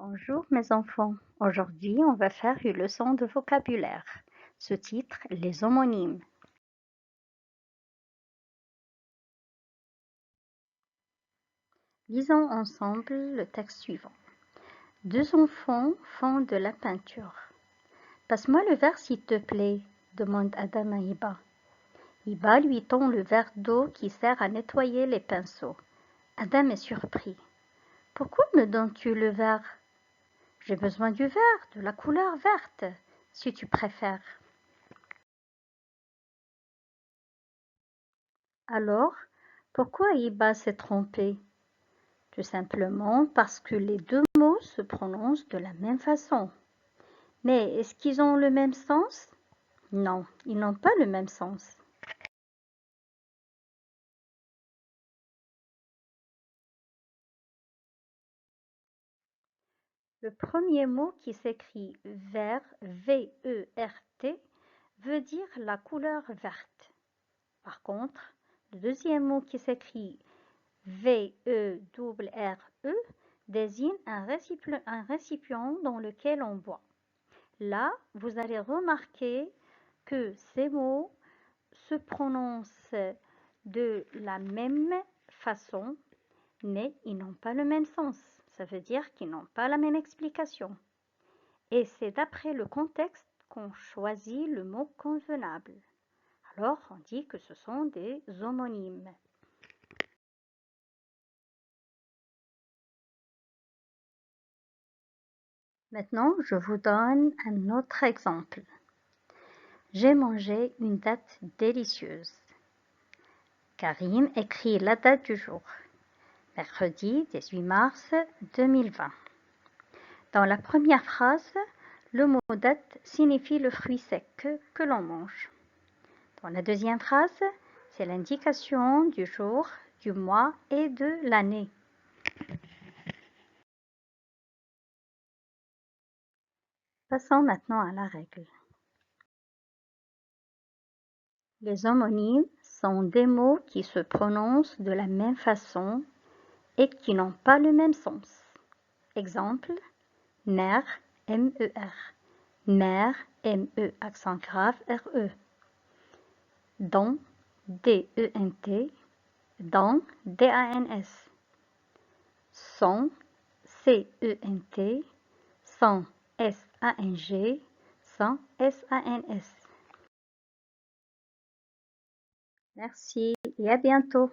Bonjour mes enfants, aujourd'hui on va faire une leçon de vocabulaire. Sous-titre les homonymes. Lisons ensemble le texte suivant. Deux enfants font de la peinture. Passe-moi le verre s'il te plaît, demande Adam à Hiba. Hiba lui tend le verre d'eau qui sert à nettoyer les pinceaux. Adam est surpris. Pourquoi me donnes-tu le verre? J'ai besoin du verre, de la couleur verte, si tu préfères. Alors, pourquoi Hiba s'est trompé? Tout simplement parce que les deux mots se prononcent de la même façon. Mais est-ce qu'ils ont le même sens? Non, ils n'ont pas le même sens. Le premier mot qui s'écrit vert, V-E-R-T, veut dire la couleur verte. Par contre, le deuxième mot qui s'écrit V-E-R-R-E désigne un récipient dans lequel on boit. Là, vous allez remarquer que ces mots se prononcent de la même façon, mais ils n'ont pas le même sens. Ça veut dire qu'ils n'ont pas la même explication. Et c'est d'après le contexte qu'on choisit le mot convenable. Alors, on dit que ce sont des homonymes. Maintenant, je vous donne un autre exemple. J'ai mangé une date délicieuse. Karim écrit la date du jour. Mercredi 18 mars 2020. Dans la première phrase, le mot date signifie le fruit sec que l'on mange. Dans la deuxième phrase, c'est l'indication du jour, du mois et de l'année. Passons maintenant à la règle. Les homonymes sont des mots qui se prononcent de la même façon et qui n'ont pas le même sens. Exemple, mère, M-E-R. Mère, M-E, accent grave, R-E. Dans, D-E-N-T. Dans, D-A-N-S. Sans, C-E-N-T. Sans, S-A-N-G. Sans, S-A-N-S. Merci et à bientôt.